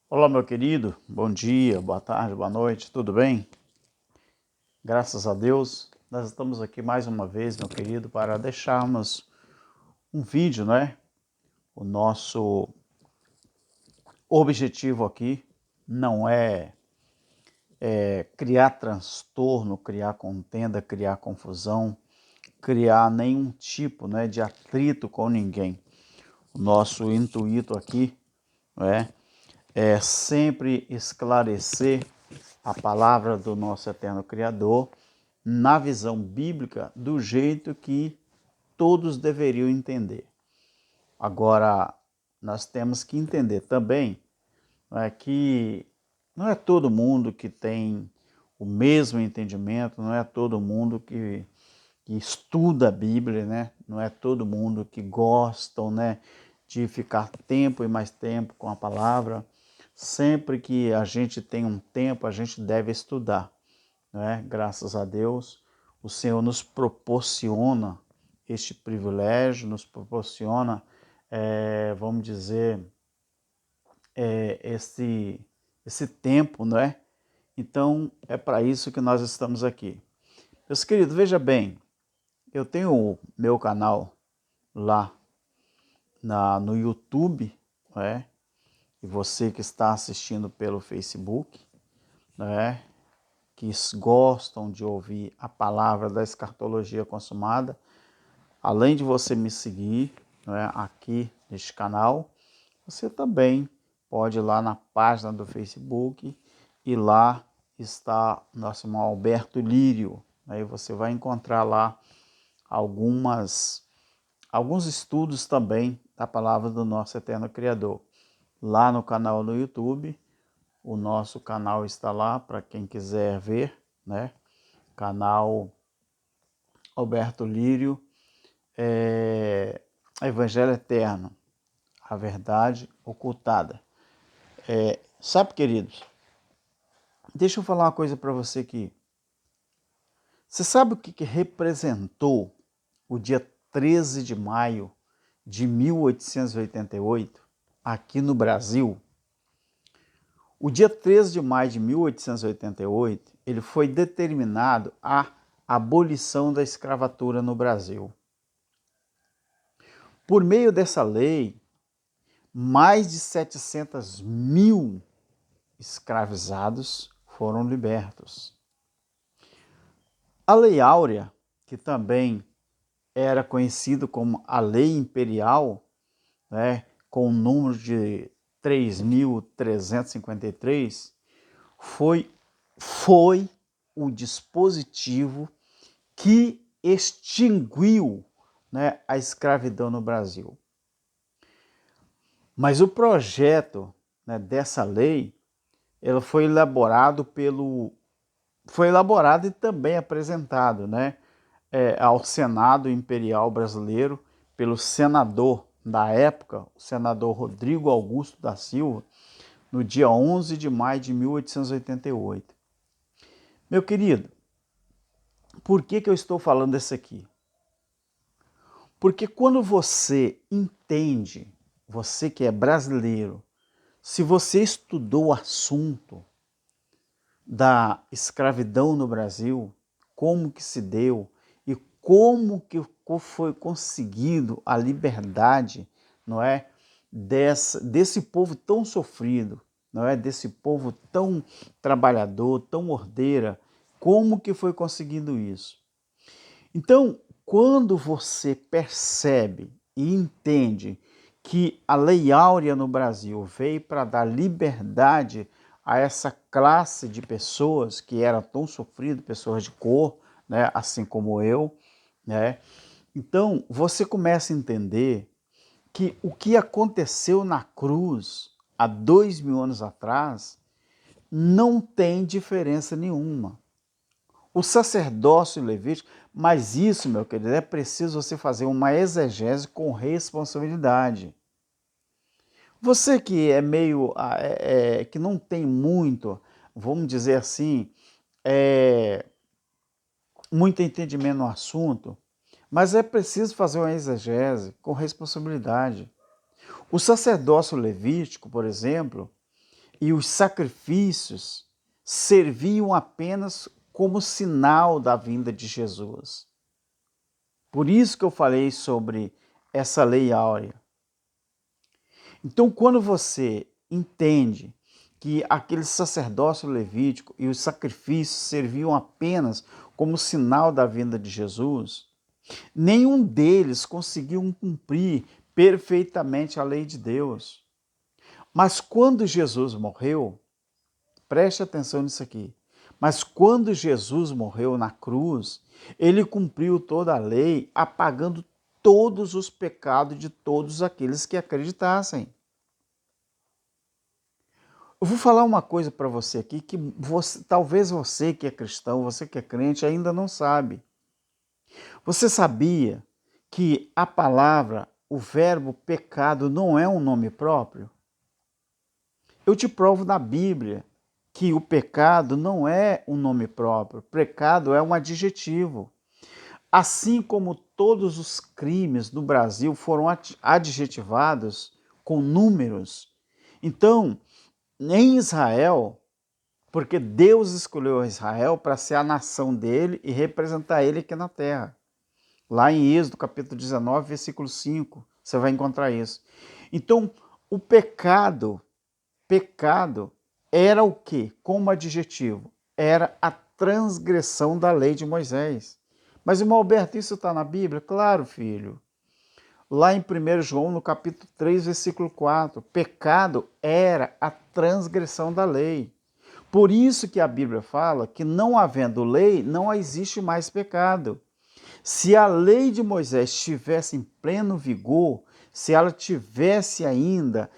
Olá, meu querido, bom dia, boa tarde, boa noite, tudo bem? Graças a Deus, nós estamos aqui mais uma vez, meu querido, para deixarmos um vídeo, né? O nosso objetivo aqui não é criar transtorno, criar contenda, criar confusão, criar nenhum tipo, né, de atrito com ninguém. O nosso intuito aqui, né, é sempre esclarecer a palavra do nosso eterno Criador na visão bíblica do jeito que todos deveriam entender. Agora, nós temos que entender também, que não é todo mundo que tem o mesmo entendimento, não é todo mundo que estuda a Bíblia, né? Não é todo mundo que gosta, né, de ficar tempo e mais tempo com a palavra. Sempre que a gente tem um tempo, a gente deve estudar, né? Graças a Deus, o Senhor nos proporciona este privilégio, nos proporciona, vamos dizer, esse tempo, não é? Então, é para isso que nós estamos aqui. Meus queridos, veja bem, eu tenho o meu canal lá no YouTube, né? E você que está assistindo pelo Facebook, né? Que gostam de ouvir a palavra da escatologia consumada, além de você me seguir, né, aqui neste canal, você também pode ir lá na página do Facebook e lá está nosso irmão Alberto Lírio. Aí você vai encontrar lá alguns estudos também da palavra do nosso eterno Criador. Lá no canal no YouTube, o nosso canal está lá para quem quiser ver, né? Canal Alberto Lírio, Evangelho Eterno, a verdade ocultada. Sabe, queridos, deixa eu falar uma coisa para você aqui. Você sabe o que representou o dia 13 de maio de 1888 aqui no Brasil? O dia 13 de maio de 1888, ele foi determinado a abolição da escravatura no Brasil. Por meio dessa lei, mais de 700 mil escravizados foram libertos. A Lei Áurea, que também era conhecido como a Lei Imperial, né, com o número de 3.353, foi o dispositivo que extinguiu, né, a escravidão no Brasil. Mas o projeto, né, dessa lei, ela foi elaborado e também apresentado, né, ao Senado Imperial Brasileiro pelo senador da época, o senador Rodrigo Augusto da Silva, no dia 11 de maio de 1888. Meu querido, por que eu estou falando isso aqui? Porque quando você entende, você que é brasileiro, se você estudou o assunto da escravidão no Brasil, como que se deu e como que foi conseguido a liberdade, não é, desse povo tão sofrido, não é, desse povo tão trabalhador, tão ordeira, como que foi conseguido isso? Então, quando você percebe e entende que a Lei Áurea no Brasil veio para dar liberdade a essa classe de pessoas que era tão sofrido, pessoas de cor, né, assim como eu, né? Então, você começa a entender que o que aconteceu na cruz há 2000 anos atrás não tem diferença nenhuma. O sacerdócio levítico, mas isso, meu querido, é preciso você fazer uma exegese com responsabilidade. Você que é meio, que não tem muito, vamos dizer assim, muito entendimento no assunto, mas é preciso fazer uma exegese com responsabilidade. O sacerdócio levítico, por exemplo, e os sacrifícios serviam apenas como sinal da vinda de Jesus. Por isso que eu falei sobre essa lei áurea. Então, quando você entende que aquele sacerdócio levítico e os sacrifícios serviam apenas como sinal da vinda de Jesus, nenhum deles conseguiu cumprir perfeitamente a lei de Deus. Mas quando Jesus morreu, preste atenção nisso aqui, mas quando Jesus morreu na cruz, ele cumpriu toda a lei, apagando todos os pecados de todos aqueles que acreditassem. Eu vou falar uma coisa para você aqui que talvez você que é cristão, você que é crente, ainda não sabe. Você sabia que a palavra, o verbo pecado, não é um nome próprio? Eu te provo na Bíblia que o pecado não é um nome próprio. Pecado é um adjetivo. Assim como todos os crimes no Brasil foram adjetivados com números. Então, em Israel, porque Deus escolheu Israel para ser a nação dele e representar ele aqui na terra. Lá em Êxodo, capítulo 19, versículo 5, você vai encontrar isso. Então, o pecado era o quê? Como adjetivo? Era a transgressão da lei de Moisés. Mas, irmão Alberto, isso está na Bíblia? Claro, filho. Lá em 1 João, no capítulo 3, versículo 4, pecado era a transgressão da lei. Por isso que a Bíblia fala que não havendo lei, não existe mais pecado. Se a lei de Moisés estivesse em pleno vigor, se ela tivesse ainda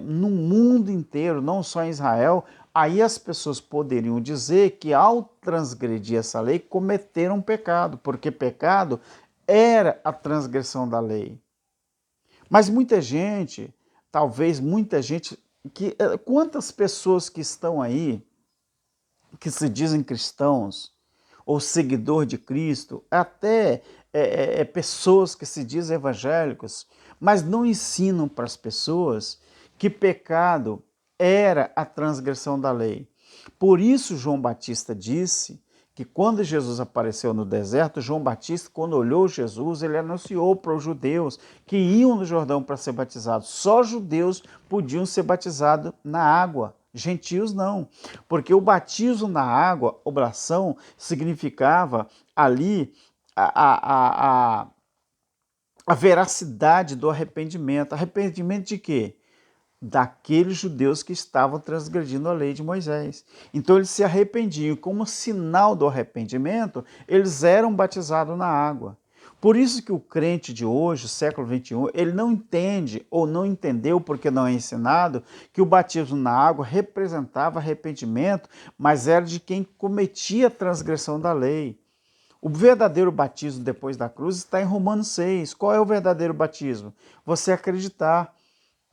no mundo inteiro, não só em Israel, aí as pessoas poderiam dizer que ao transgredir essa lei, cometeram pecado, porque pecado era a transgressão da lei. Mas muita gente, talvez muita gente, quantas pessoas que estão aí, que se dizem cristãos, ou seguidor de Cristo, até pessoas que se dizem evangélicos, mas não ensinam para as pessoas que pecado era a transgressão da lei. Por isso João Batista disse que quando Jesus apareceu no deserto, João Batista, quando olhou Jesus, ele anunciou para os judeus que iam no Jordão para ser batizados. Só judeus podiam ser batizados na água. Gentios não, porque o batismo na água, oblação, significava ali a veracidade do arrependimento. Arrependimento de quê? Daqueles judeus que estavam transgredindo a lei de Moisés. Então eles se arrependiam. Como sinal do arrependimento, eles eram batizados na água. Por isso que o crente de hoje, século XXI, ele não entende ou não entendeu, porque não é ensinado, que o batismo na água representava arrependimento, mas era de quem cometia a transgressão da lei. O verdadeiro batismo depois da cruz está em Romanos 6. Qual é o verdadeiro batismo? Você acreditar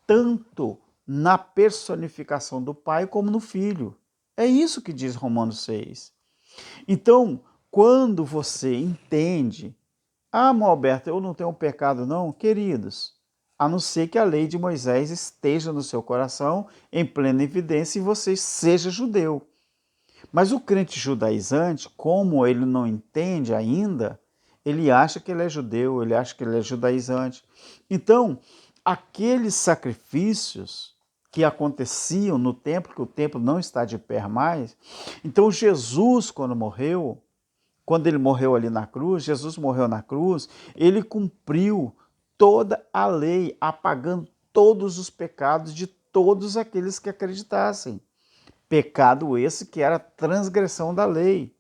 tanto na personificação do Pai como no Filho. É isso que diz Romanos 6. Então, quando você entende, Alberto, eu não tenho pecado não, queridos, a não ser que a lei de Moisés esteja no seu coração em plena evidência e você seja judeu. Mas o crente judaizante, como ele não entende ainda, ele acha que ele é judeu, ele acha que ele é judaizante. Então, aqueles sacrifícios que aconteciam no templo, que o templo não está de pé mais, então Jesus, quando ele morreu ali na cruz, Jesus morreu na cruz, ele cumpriu toda a lei, apagando todos os pecados de todos aqueles que acreditassem. Pecado esse que era transgressão da lei.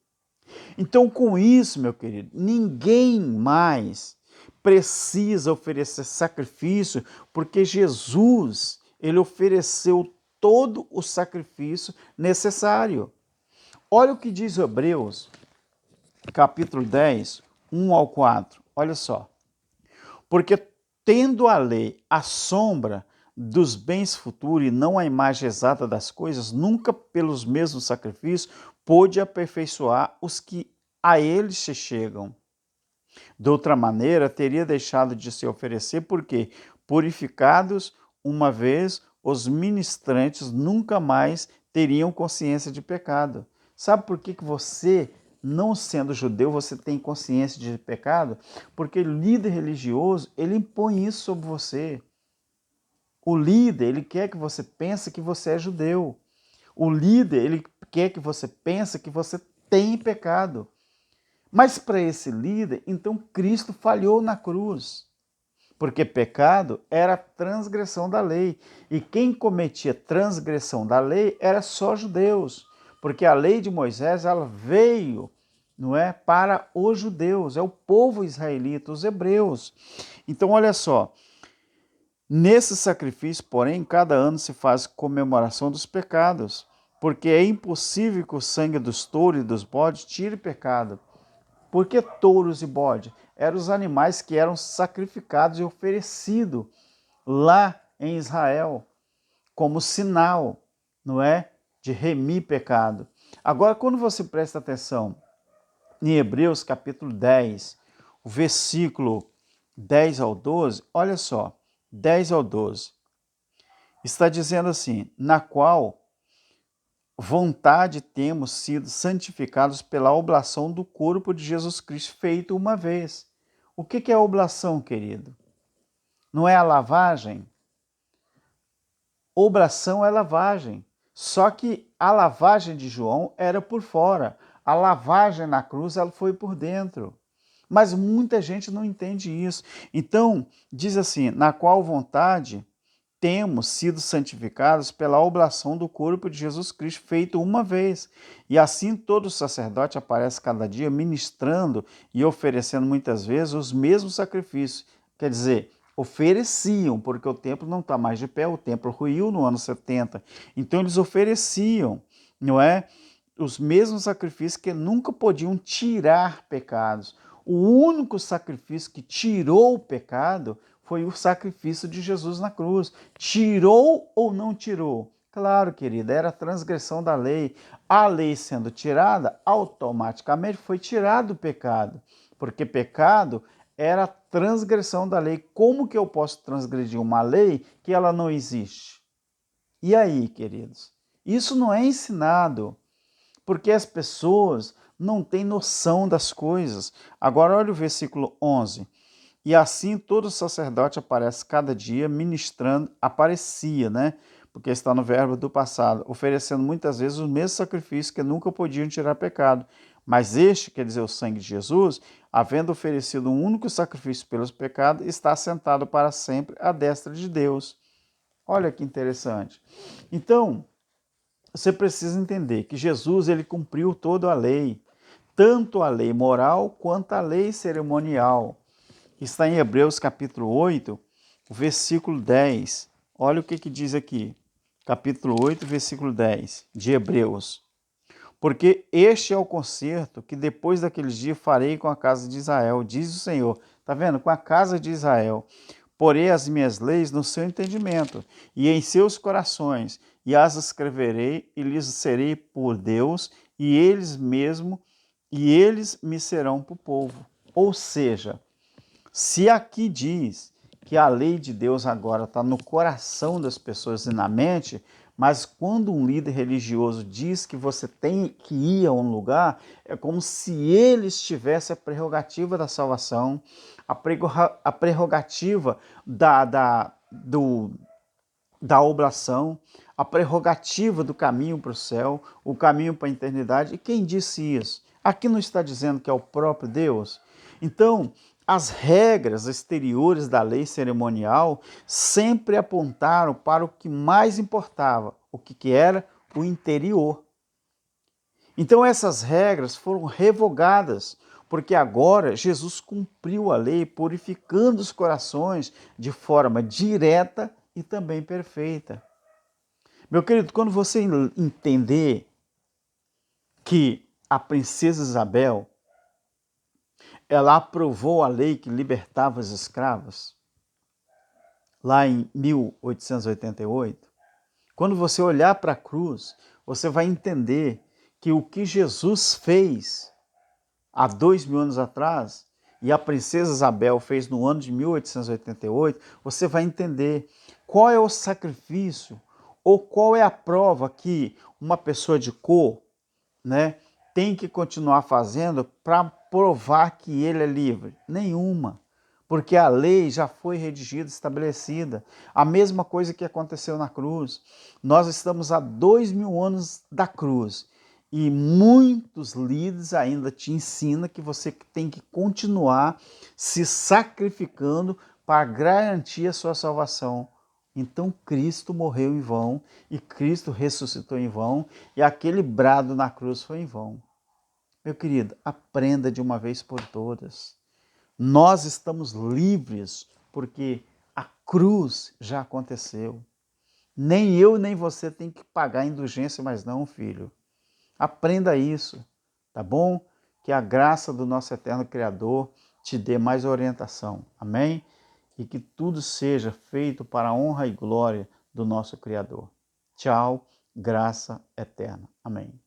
Então, com isso, meu querido, ninguém mais precisa oferecer sacrifício, porque Jesus, ele ofereceu todo o sacrifício necessário. Olha o que diz Hebreus, capítulo 10, 1 ao 4. Olha só. Porque tendo a lei a sombra dos bens futuros e não a imagem exata das coisas, nunca pelos mesmos sacrifícios pôde aperfeiçoar os que a ele se chegam. De outra maneira, teria deixado de se oferecer, porque purificados uma vez os ministrantes nunca mais teriam consciência de pecado. Sabe por que você, não sendo judeu, você tem consciência de pecado? Porque o líder religioso, ele impõe isso sobre você. O líder, ele quer que você pense que você é judeu. O líder, ele quer que você pense que você tem pecado. Mas para esse líder, então Cristo falhou na cruz. Porque pecado era transgressão da lei. E quem cometia transgressão da lei era só judeus. Porque a lei de Moisés, ela veio, não é, para os judeus, é o povo israelita, os hebreus. Então, olha só, nesse sacrifício, porém, cada ano se faz comemoração dos pecados, porque é impossível que o sangue dos touros e dos bodes tire pecado. Por que touros e bode? Eram os animais que eram sacrificados e oferecidos lá em Israel, como sinal, não é? De remir pecado. Agora, quando você presta atenção em Hebreus capítulo 10, o versículo 10 ao 12, olha só, 10 ao 12. Está dizendo assim, na qual vontade temos sido santificados pela oblação do corpo de Jesus Cristo feito uma vez. O que é a oblação, querido? Não é a lavagem? Oblação é lavagem. Só que a lavagem de João era por fora. A lavagem na cruz ela foi por dentro. Mas muita gente não entende isso. Então, diz assim, na qual vontade temos sido santificados pela oblação do corpo de Jesus Cristo feito uma vez. E assim todo sacerdote aparece cada dia ministrando e oferecendo muitas vezes os mesmos sacrifícios. Quer dizer, ofereciam, porque o templo não está mais de pé, o templo ruiu no ano 70. Então eles ofereciam, não é? Os mesmos sacrifícios que nunca podiam tirar pecados. O único sacrifício que tirou o pecado foi o sacrifício de Jesus na cruz. Tirou ou não tirou? Claro, querida, era a transgressão da lei. A lei sendo tirada, automaticamente foi tirado o pecado. Porque pecado era a transgressão da lei. Como que eu posso transgredir uma lei que ela não existe? E aí, queridos? Isso não é ensinado, porque as pessoas não têm noção das coisas. Agora olha o versículo 11. E assim todo sacerdote aparece cada dia ministrando, aparecia, né? Porque está no verbo do passado, oferecendo muitas vezes os mesmos sacrifícios que nunca podiam tirar pecado. Mas este, quer dizer, o sangue de Jesus, havendo oferecido um único sacrifício pelos pecados, está sentado para sempre à destra de Deus. Olha que interessante. Então, você precisa entender que Jesus ele cumpriu toda a lei, tanto a lei moral quanto a lei cerimonial. Está em Hebreus capítulo 8, versículo 10. Olha o que diz aqui. Capítulo 8, versículo 10 de Hebreus. Porque este é o concerto que depois daqueles dias farei com a casa de Israel, diz o Senhor. Está vendo? Com a casa de Israel. Porei as minhas leis no seu entendimento e em seus corações, e as escreverei e lhes serei por Deus, e eles me serão por povo. Ou seja, se aqui diz que a lei de Deus agora está no coração das pessoas e na mente, mas quando um líder religioso diz que você tem que ir a um lugar, é como se ele tivesse a prerrogativa da salvação, a prerrogativa da oblação, a prerrogativa do caminho para o céu, o caminho para a eternidade. E quem disse isso? Aqui não está dizendo que é o próprio Deus? Então, as regras exteriores da lei cerimonial sempre apontaram para o que mais importava, o que era o interior. Então essas regras foram revogadas, porque agora Jesus cumpriu a lei, purificando os corações de forma direta e também perfeita. Meu querido, quando você entender que a princesa Isabel ela aprovou a lei que libertava as escravas, lá em 1888. Quando você olhar para a cruz, você vai entender que o que Jesus fez há 2000 anos atrás e a princesa Isabel fez no ano de 1888, você vai entender qual é o sacrifício ou qual é a prova que uma pessoa de cor, né, tem que continuar fazendo para provar que ele é livre? Nenhuma. Porque a lei já foi redigida, estabelecida. A mesma coisa que aconteceu na cruz. Nós estamos há 2000 anos da cruz. E muitos líderes ainda te ensinam que você tem que continuar se sacrificando para garantir a sua salvação. Então Cristo morreu em vão e Cristo ressuscitou em vão e aquele brado na cruz foi em vão. Meu querido, aprenda de uma vez por todas. Nós estamos livres porque a cruz já aconteceu. Nem eu nem você tem que pagar indulgência mais não, filho. Aprenda isso, tá bom? Que a graça do nosso eterno Criador te dê mais orientação. Amém? E que tudo seja feito para a honra e glória do nosso Criador. Tchau, graça eterna. Amém.